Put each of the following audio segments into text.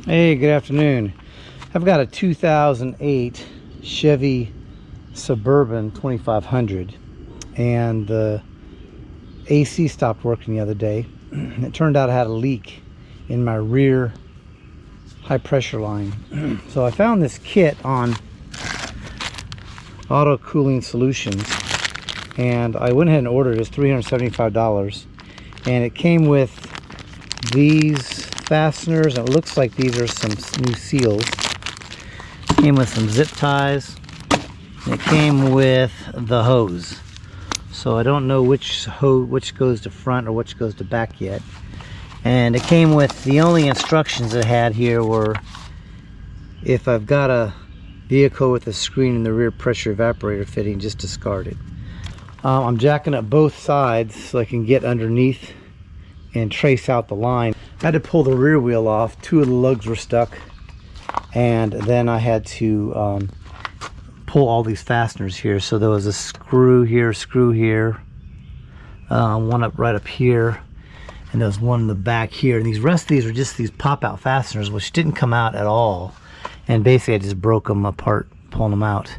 Hey, good afternoon. I've got a 2008 Chevy Suburban 2500 and the AC stopped working the other day. It turned out I had a leak in my rear high pressure line. So I found this kit on Auto Cooling Solutions and I went ahead and ordered it. It's $375 and it came with these fasteners. It looks like these are some new seals. Came with some zip ties. It came with the hose. So I don't know which goes to front or which goes to back yet. And it came with, the only instructions it had here were if I've got a vehicle with a screen in the rear pressure evaporator fitting, just discard it. I'm jacking up both sides so I can get underneath and trace out the line. I had to pull the rear wheel off. Two of the lugs were stuck, and then I had to pull all these fasteners here. So there was a screw here, one up right up here, and there was one in the back here. And these rest of these are just these pop-out fasteners, which didn't come out at all. And basically I just broke them apart, pulling them out.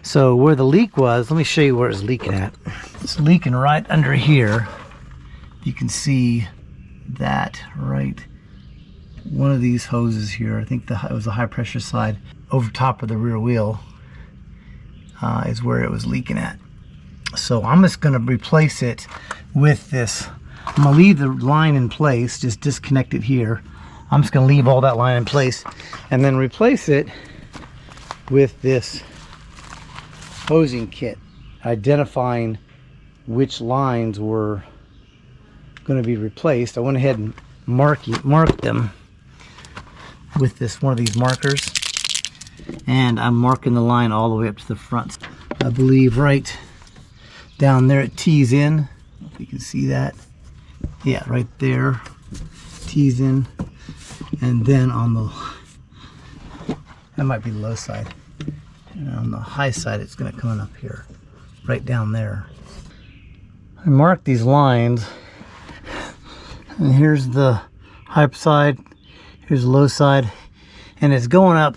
So where the leak was, let me show you where it's leaking at. It's leaking right under here. You can see that right, one of these hoses here, I think it was the high pressure side, over top of the rear wheel is where it was leaking at. So I'm just going to replace it with this. I'm going to leave the line in place, just disconnect it here. I'm just going to leave all that line in place and then replace it with this hosing kit, identifying which lines were going to be replaced. I went ahead and marked them with one of these markers, and I'm marking the line all the way up to the front. I believe right down there it tees in, if you can see that. Yeah, right there tees in, and then on the, that might be the low side, and on the high side it's going to come up here, right down there. I marked these lines. And here's the high side, here's the low side, and it's going up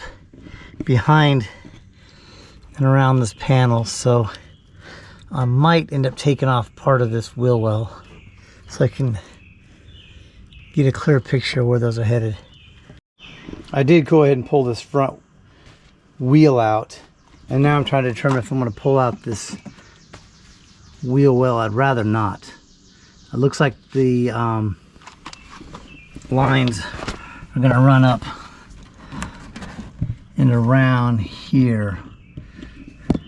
behind and around this panel. So I might end up taking off part of this wheel well so I can get a clear picture of where those are headed. I did go ahead and pull this front wheel out, and now I'm trying to determine if I'm going to pull out this wheel well. I'd rather not. It looks like the lines are going to run up and around here.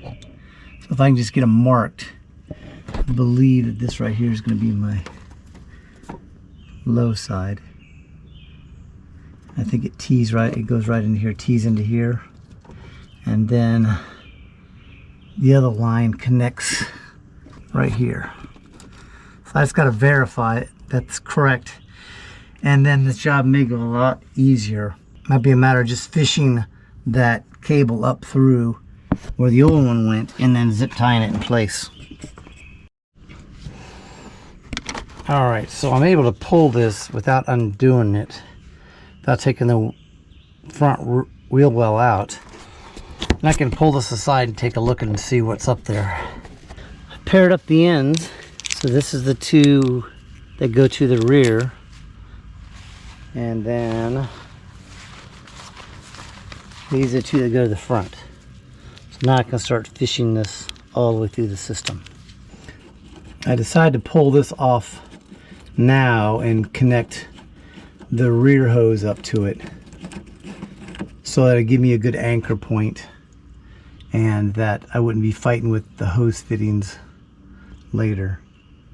So if I can just get them marked, I believe that this right here is going to be my low side. I think it tees right, it goes right into here, tees into here, and then the other line connects right here. So I just got to verify that's correct, and then this job may go a lot easier. Might be a matter of just fishing that cable up through where the old one went and then zip tying it in place. Alright, so I'm able to pull this without undoing it, without taking the front wheel well out. And I can pull this aside and take a look and see what's up there. I paired up the ends. So this is the two that go to the rear, and then these are two that go to the front. So now I can start fishing this all the way through the system. I decided to pull this off now and connect the rear hose up to it so that it'd give me a good anchor point and that I wouldn't be fighting with the hose fittings later.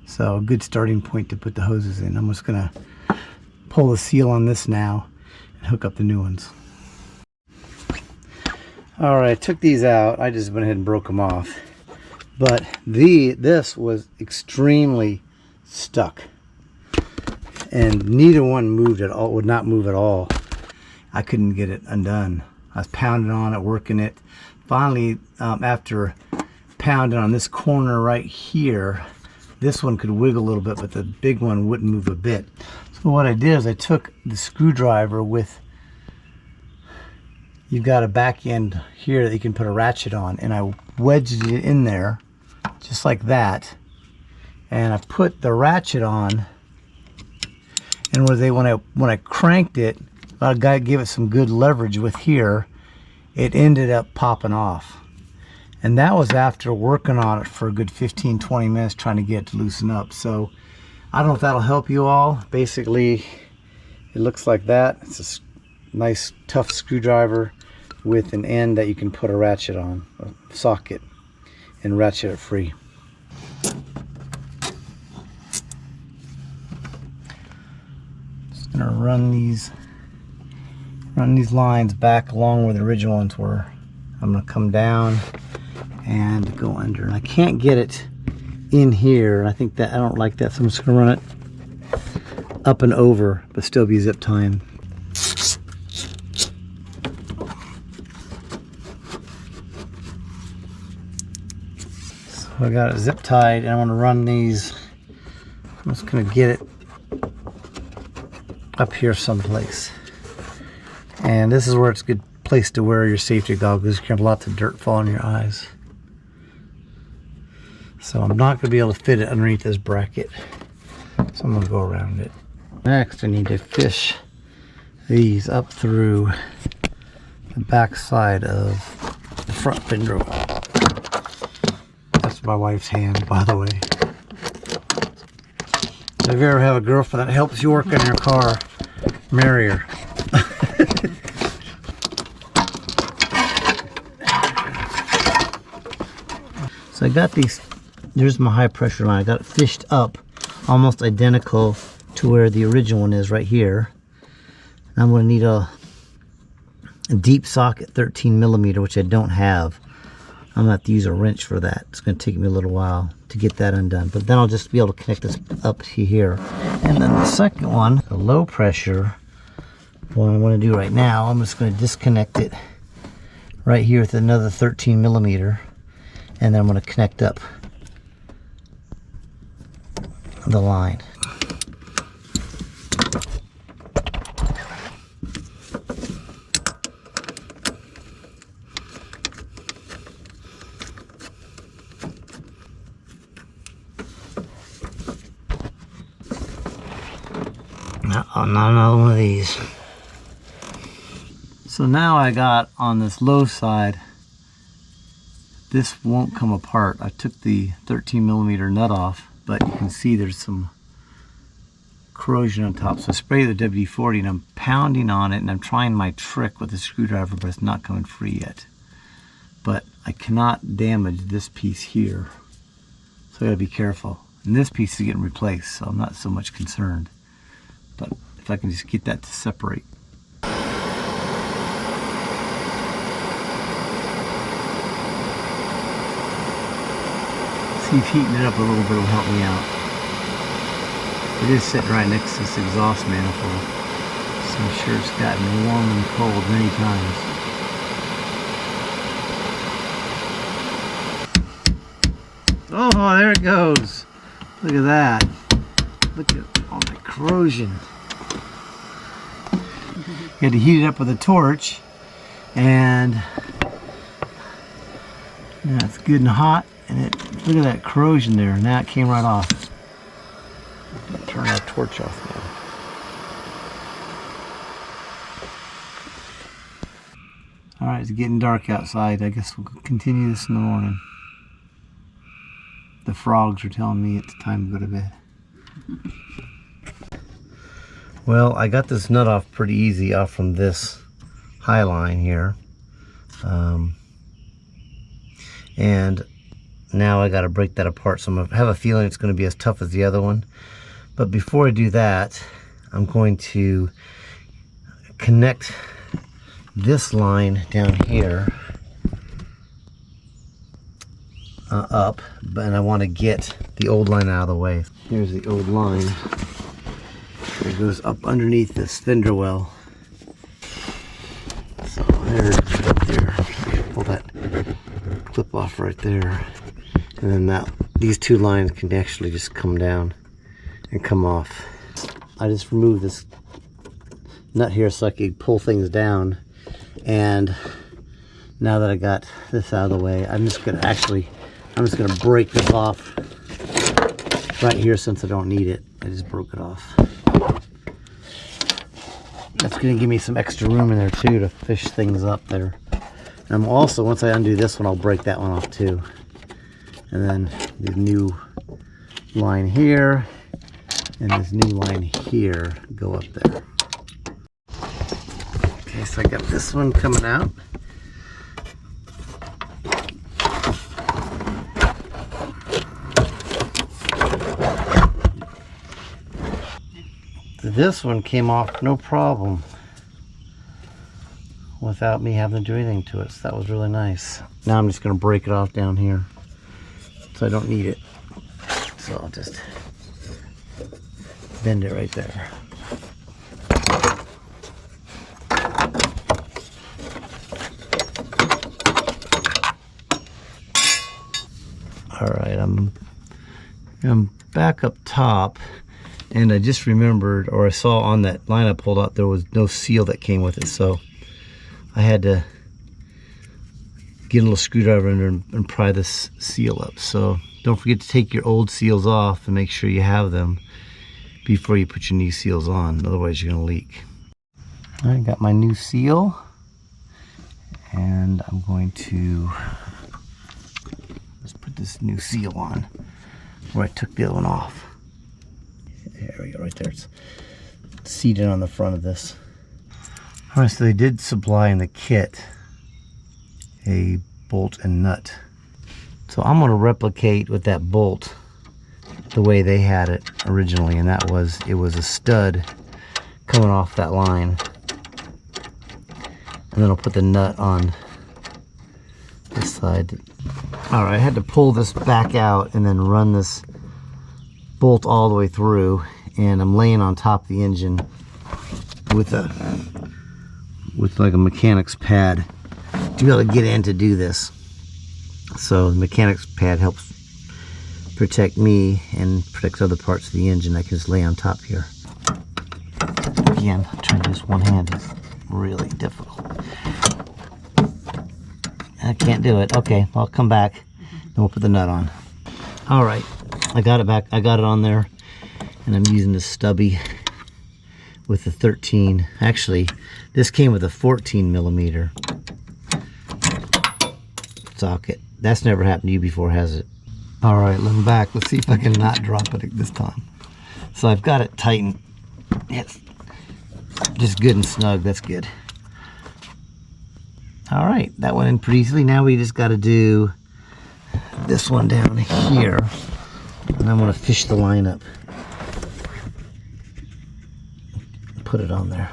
So a good starting point to put the hoses in. I'm just gonna pull the seal on this now and hook up the new ones. Alright, I took these out. I just went ahead and broke them off. But this was extremely stuck. And neither one moved at all, would not move at all. I couldn't get it undone. I was pounding on it, working it. Finally, after pounding on this corner right here, this one could wiggle a little bit, but the big one wouldn't move a bit. So what I did is I took the screwdriver with you've got a back end here that you can put a ratchet on, and I wedged it in there just like that, and I put the ratchet on, and when I cranked it, I gave it some good leverage with here, it ended up popping off. And that was after working on it for a good 15-20 minutes trying to get it to loosen up. So I don't know if that'll help you all. Basically, it looks like that. It's a nice tough screwdriver with an end that you can put a ratchet on, a socket, and ratchet it free. Just gonna run these lines back along where the original ones were. I'm gonna come down and go under, and I can't get it in here. I think that I don't like that, so I'm just gonna run it up and over, but still be zip tying. So I got it zip tied, and I want to run these. I'm just gonna get it up here someplace, and this is where it's a good place to wear your safety goggles. You can have lots of dirt fall in your eyes. So I'm not going to be able to fit it underneath this bracket, so I'm going to go around it. Next, I need to fish these up through the back side of the front fender well. That's my wife's hand, by the way. So if you ever have a girlfriend that helps you work on your car, marry her. So I got these. There's my high pressure line. I got it fished up almost identical to where the original one is right here. And I'm going to need a deep socket 13mm, which I don't have. I'm going to have to use a wrench for that. It's going to take me a little while to get that undone. But then I'll just be able to connect this up here. And then the second one, the low pressure, what I'm going to do right now, I'm just going to disconnect it right here with another 13mm. And then I'm going to connect up the line. No, not another one of these. So now I got on this low side, this won't come apart. I took the 13mm nut off, but you can see there's some corrosion on top. So I spray the WD-40 and I'm pounding on it, and I'm trying my trick with the screwdriver, but it's not coming free yet. But I cannot damage this piece here, so I gotta be careful. And this piece is getting replaced, so I'm not so much concerned. But if I can just get that to separate. See if heating it up a little bit will help me out. It is sitting right next to this exhaust manifold, so I'm sure it's gotten warm and cold many times. Oh, there it goes. Look at that. Look at all the corrosion. You had to heat it up with a torch, and yeah, it's good and hot. And look at that corrosion there. Now it came right off. Turn our torch off now. Alright, it's getting dark outside. I guess we'll continue this in the morning. The frogs are telling me it's time to go to bed. Well, I got this nut off pretty easy off from this high line here. And now I got to break that apart, so I have a feeling it's going to be as tough as the other one. But before I do that, I'm going to connect this line down here up, and I want to get the old line out of the way. Here's the old line. It goes up underneath this fender well. So there it is up there. Pull that clip off right there. And then these two lines can actually just come down and come off. I just removed this nut here so I could pull things down, And now that I got this out of the way, I'm just gonna break this off right here since I don't need it. I just broke it off. That's gonna give me some extra room in there too to fish things up there. And I'm also, once I undo this one, I'll break that one off too. And then the new line here and this new line here go up there. Okay, so I got this one coming out. This one came off no problem without me having to do anything to it, so that was really nice. Now I'm just going to break it off down here so I don't need it. So I'll just bend it right there. Alright, I'm back up top. And I just remembered, or I saw on that line I pulled out, there was no seal that came with it. So I had to get a little screwdriver in there and pry this seal up. So don't forget to take your old seals off and make sure you have them before you put your new seals on. Otherwise you're going to leak. All right, got my new seal. And I'm going to just put this new seal on where I took the other one off. There we go, right there. It's seated on the front of this. All right, so they did supply in the kit a bolt and nut. So I'm going to replicate with that bolt the way they had it originally, and that was, it was a stud coming off that line. And then I'll put the nut on this side. All right, I had to pull this back out and then run this bolt all the way through, and I'm laying on top of the engine with like a mechanic's pad to be able to get in to do this. So the mechanic's pad helps protect me and protects other parts of the engine. I can just lay on top here. Again, trying to do this one hand is really difficult. I can't do it. Okay, I'll come back and we'll put the nut on. All right. I got it back, I got it on there, and I'm using this stubby with the 13. Actually, this came with a 14 millimeter socket. That's never happened to you before, has it? All right, I'm back. Let's see if I can not drop it this time. So I've got it tightened. It's just good and snug, that's good. All right, that went in pretty easily. Now we just got to do this one down here. And I'm going to fish the line up. Put it on there.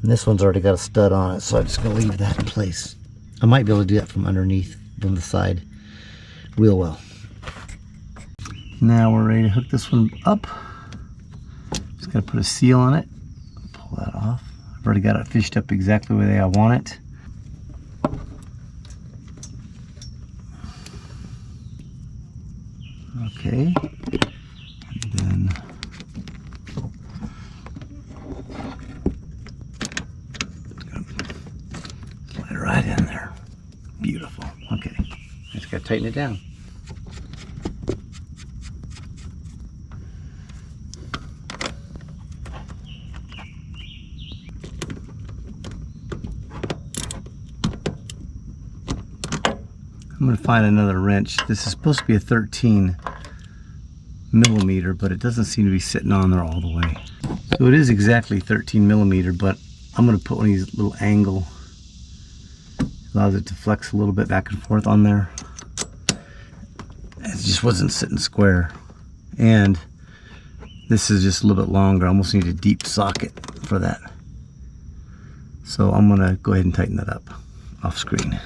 And this one's already got a stud on it, so I'm just going to leave that in place. I might be able to do that from underneath, from the side, real well. Now we're ready to hook this one up. Just got to put a seal on it. Pull that off. I've already got it fished up exactly the way I want it. Okay, and then slide it right in there. Beautiful. Okay, just gotta tighten it down. I'm gonna find another wrench. This is supposed to be a 13 millimeter, but it doesn't seem to be sitting on there all the way. So it is exactly 13 millimeter, but I'm going to put one of these little angle, allows it to flex a little bit back and forth on there. It just wasn't sitting square, and this is just a little bit longer. I almost need a deep socket for that. So I'm going to go ahead and tighten that up off screen.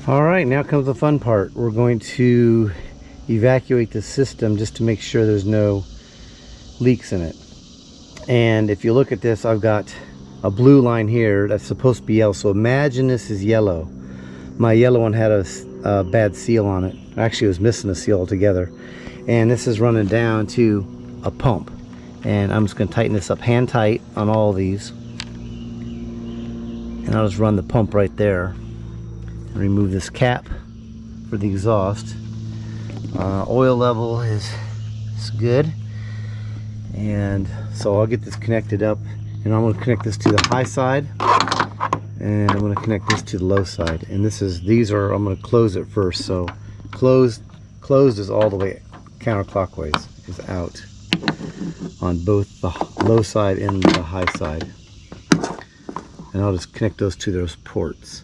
All right, now comes the fun part. We're going to evacuate the system just to make sure there's no leaks in it. And if you look at this, I've got a blue line here that's supposed to be yellow. So imagine this is yellow. My yellow one had a bad seal on it. Actually, it was missing a seal altogether. And this is running down to a pump. And I'm just going to tighten this up hand tight on all these. And I'll just run the pump right there and remove this cap for the exhaust. Oil level is good, and so I'll get this connected up, and I'm going to connect this to the high side, and I'm going to connect this to the low side. And I'm going to close it first. So closed is all the way counterclockwise, is out on both the low side and the high side. And I'll just connect those to those ports,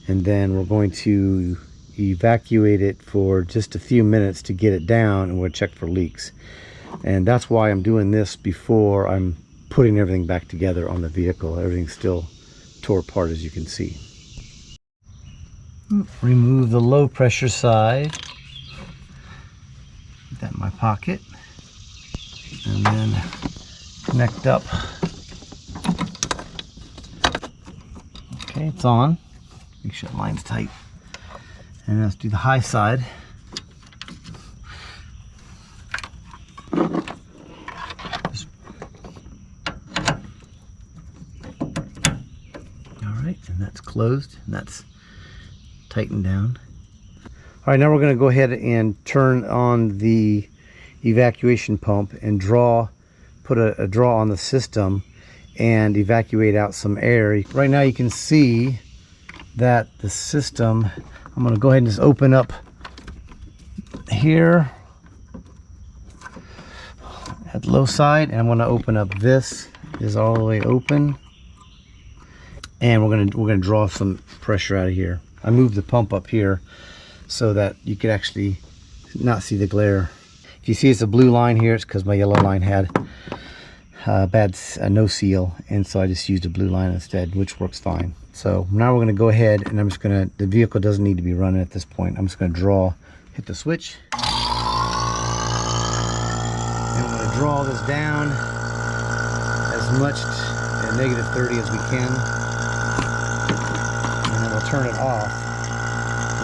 and then we're going to evacuate it for just a few minutes to get it down, and we'll check for leaks. And that's why I'm doing this before I'm putting everything back together on the vehicle. Everything's still tore apart, as you can see. Remove the low pressure side. Put that in my pocket, and then connect up. Okay, it's on. Make sure the line's tight. And let's do the high side. Alright, and that's closed, and that's tightened down. Alright, now we're going to go ahead and turn on the evacuation pump and put a draw on the system and evacuate out some air. Right now you can see that the system, I'm going to go ahead and just open up here at the low side, and I'm going to open up this, is all the way open, and we're going to draw some pressure out of here. I moved the pump up here so that you could actually not see the glare. If you see it's a blue line here, it's because my yellow line had no seal, and so I just used a blue line instead, which works fine. So now we're going to go ahead, and the vehicle doesn't need to be running at this point. I'm just going to hit the switch. And we're going to draw this down as much at -30 as we can. And then we'll turn it off,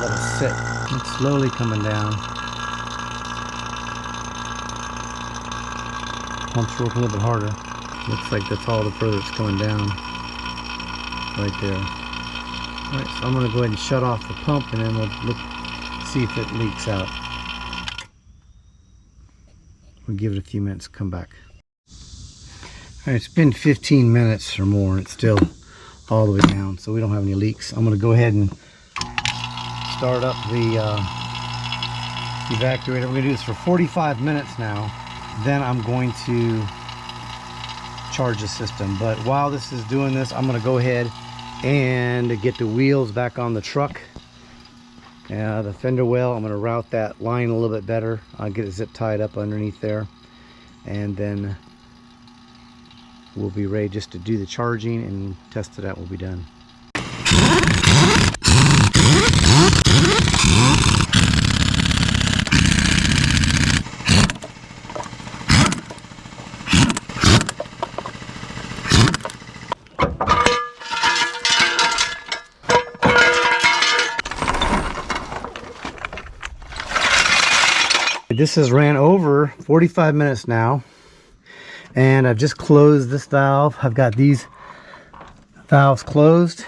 let it sit. It's slowly coming down. Pump's working a little bit harder. Looks like that's all the further it's coming down. Right there. Alright, so I'm going to go ahead and shut off the pump, and then we'll see if it leaks out. We'll give it a few minutes, come back. Alright, it's been 15 minutes or more, and it's still all the way down, so we don't have any leaks. I'm going to go ahead and start up the evacuator. We're going to do this for 45 minutes now. Then I'm going to charge the system. But while this is doing this, I'm going to go ahead and get the wheels back on the truck. The fender well, I'm going to route that line a little bit better. I'll get it zip tied up underneath there, and then we'll be ready just to do the charging and test it out. We'll be done. This has ran over 45 minutes now, and I've just closed this valve. I've got these valves closed.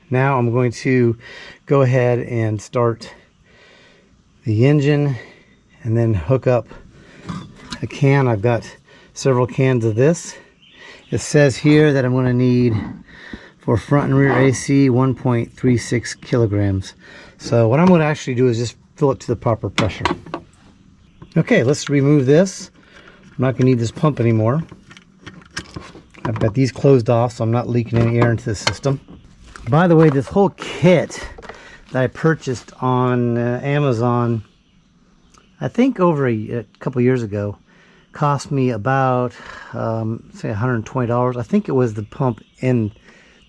Now I'm going to go ahead and start the engine and then hook up a can. I've got several cans of this. It says here that I'm going to need, for front and rear AC, 1.36 kilograms. So what I'm going to actually do is just fill it to the proper pressure. Okay, let's remove this. I'm not going to need this pump anymore. I've got these closed off, so I'm not leaking any air into the system. By the way, this whole kit that I purchased on Amazon, I think over a couple years ago, cost me about, say $120. I think it was the pump and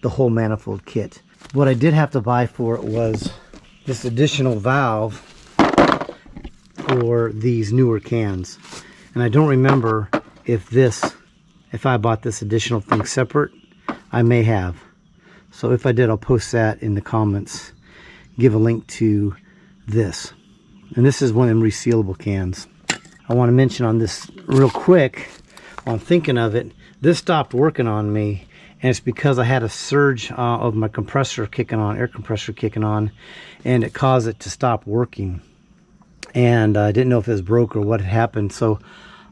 the whole manifold kit. What I did have to buy for it was this additional valve for these newer cans, and I don't remember if I bought this additional thing separate. I may have, so if I did, I'll post that in the comments, give a link to this. And this is one of them resealable cans. I want to mention on this real quick, while I'm thinking of it, This stopped working on me, and it's because I had a surge of my compressor kicking on, air compressor kicking on, and it caused it to stop working. And I didn't know if it was broke or what had happened, so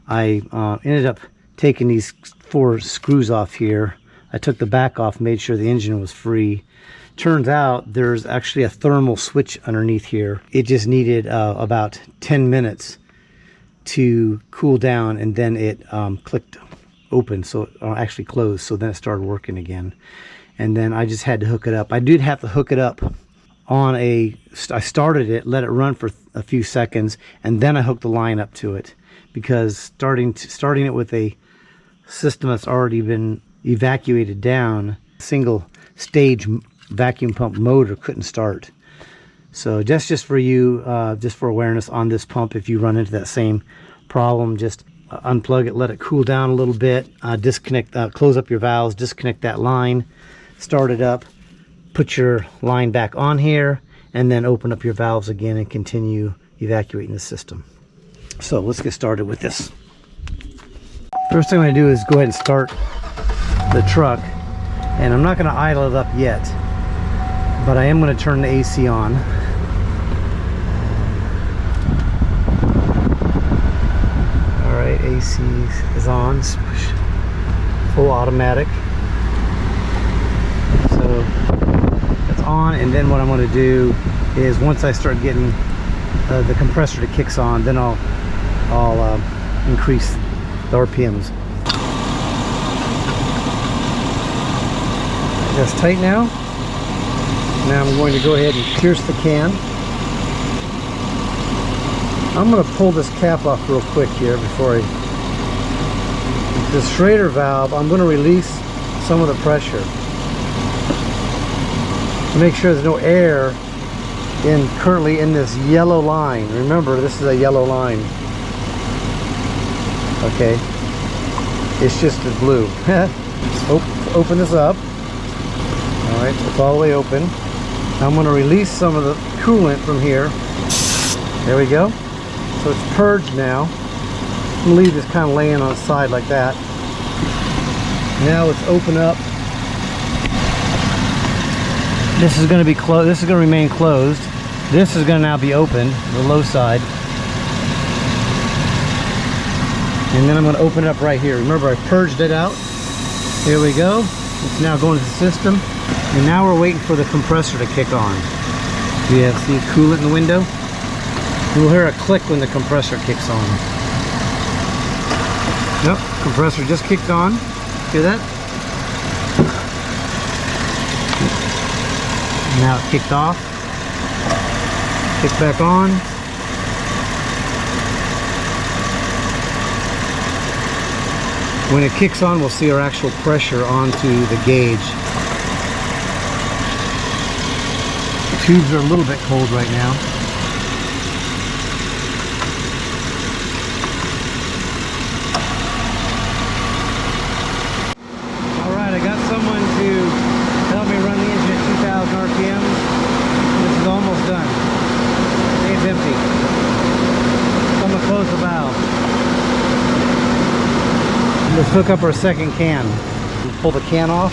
I ended up taking these 4 screws off here. I took the back off, made sure the engine was free. Turns out there's actually a thermal switch underneath here. It just needed about 10 minutes to cool down, and then it clicked open, so it actually closed, so then it started working again. And then I just had to hook it up. I did have to hook it up on I started it, let it run for a few seconds, and then I hooked the line up to it, because starting it with a system that's already been evacuated down, single stage vacuum pump motor couldn't start. So just for you, just for awareness on this pump, if you run into that same problem, just unplug it, let it cool down a little bit, disconnect, close up your valves, disconnect that line, start it up, put your line back on here, and then open up your valves again and continue evacuating the system. So let's get started with this. First thing I'm going to do is go ahead and start the truck, and I'm not going to idle it up yet, but I am going to turn the AC on. Alright, AC is on, it's full automatic. So it's on, and then what I'm going to do is once I start getting the compressor that kicks on, then I'll increase the RPMs. That's tight now. Now I'm going to go ahead and pierce the can. I'm going to pull this cap off real quick here before the Schrader valve. I'm going to release some of the pressure to make sure there's no air currently in this yellow line. Remember, this is a yellow line. Okay, it's just the blue. Open this up. All right, so it's all the way open. Now I'm going to release some of the coolant from here. There we go. So it's purged now. I'm going to leave this kind of laying on its side like that. Now let's open up. This is going to be closed. This is going to remain closed. This is going to now be open, the low side. And then I'm going to open it up right here. Remember, I purged it out. Here we go. It's now going to the system. And now we're waiting for the compressor to kick on. You see coolant in the window? You'll hear a click when the compressor kicks on. Nope, compressor just kicked on. Hear that? Now it kicked off. Kick back on. When it kicks on, we'll see our actual pressure onto the gauge. The tubes are a little bit cold right now. Alright, I got someone to help me run the engine at 2,000 RPM. This is almost done. It's empty. I'm going to close the valve. Let's hook up our second can. We'll pull the can off.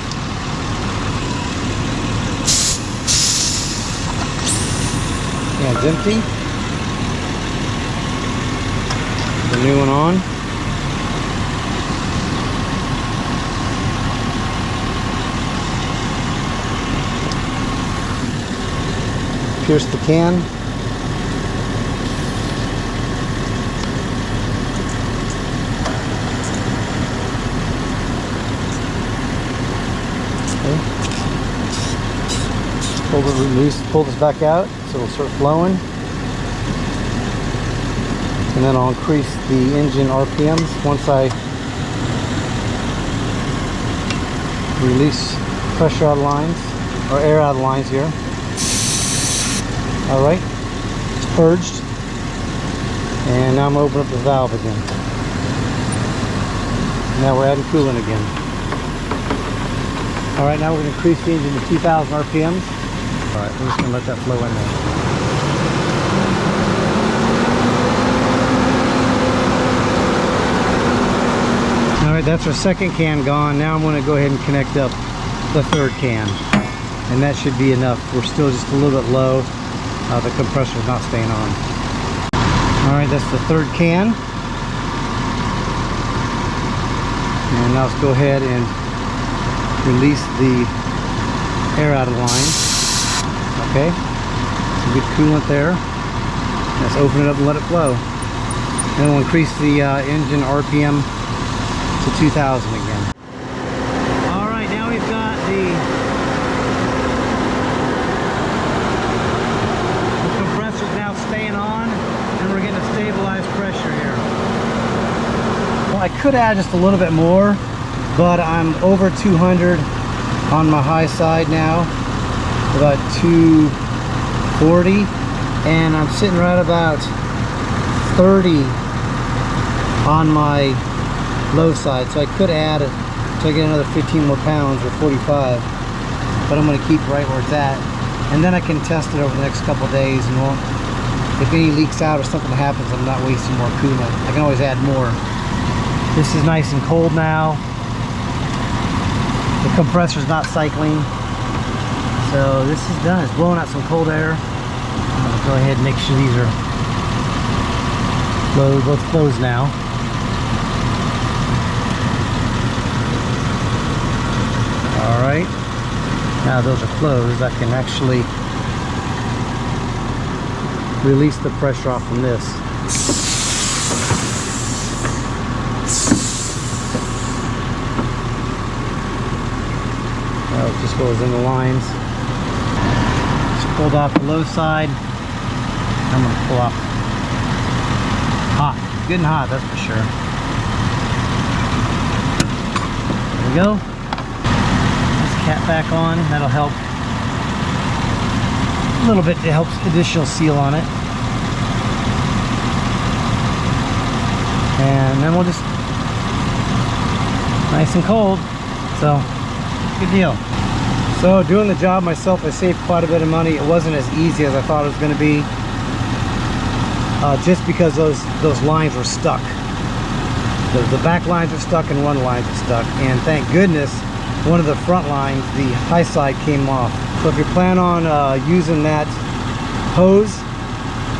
Can's empty. The new one on. Pierce the can. Pull this back out so it'll start flowing, and then I'll increase the engine RPMs once I release pressure out of lines, or air out of lines here. Alright, it's purged, and now I'm going to open up the valve again. Now we're adding coolant again. Alright, now we're going to increase the engine to 2,000 RPMs. Alright, we're just going to let that flow in there. Alright, that's our second can gone. Now I'm going to go ahead and connect up the third can. And that should be enough. We're still just a little bit low. The compressor's not staying on. Alright, that's the third can. And now let's go ahead and release the air out of the line. Okay, some good coolant there. Let's open it up and let it flow. And we'll increase the engine RPM to 2,000 again. Alright, now we've got the compressor's now staying on, and we're getting a stabilized pressure here. Well, I could add just a little bit more, but I'm over 200 on my high side now, about 240, and I'm sitting right about 30 on my low side, so I could add it to get another 15 more pounds or 45, but I'm going to keep right where it's at, and then I can test it over the next couple of days, and if any leaks out or something happens, I'm not wasting more coolant. I can always add more. This is nice and cold now. The compressor's not cycling, so this is done. It's blowing out some cold air. I'm going to go ahead and make sure these are both closed now. Alright, now those are closed. I can actually release the pressure off from this. It just goes in the lines. Just pulled off the low side. I'm going to pull off. Hot. Good and hot, that's for sure. There we go. This cap back on. That'll help a little bit. It helps additional seal on it. And then we'll just nice and cold. So good deal. So doing the job myself, I saved quite a bit of money. It wasn't as easy as I thought it was going to be, just because those lines were stuck. The back lines are stuck and one lines are stuck, and thank goodness one of the front lines, the high side, came off. So if you plan on using that hose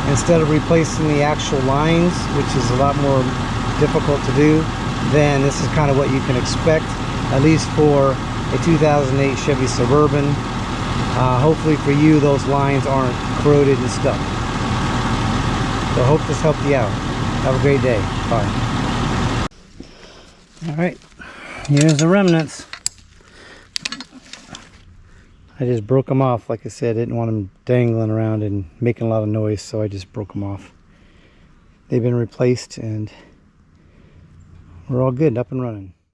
instead of replacing the actual lines, which is a lot more difficult to do, then this is kind of what you can expect, at least for a 2008 Chevy Suburban. Hopefully for you, those lines aren't corroded and stuck. So I hope this helped you out. Have a great day. Bye. Alright, here's the remnants. I just broke them off. Like I said, I didn't want them dangling around and making a lot of noise, so I just broke them off. They've been replaced and we're all good, up and running.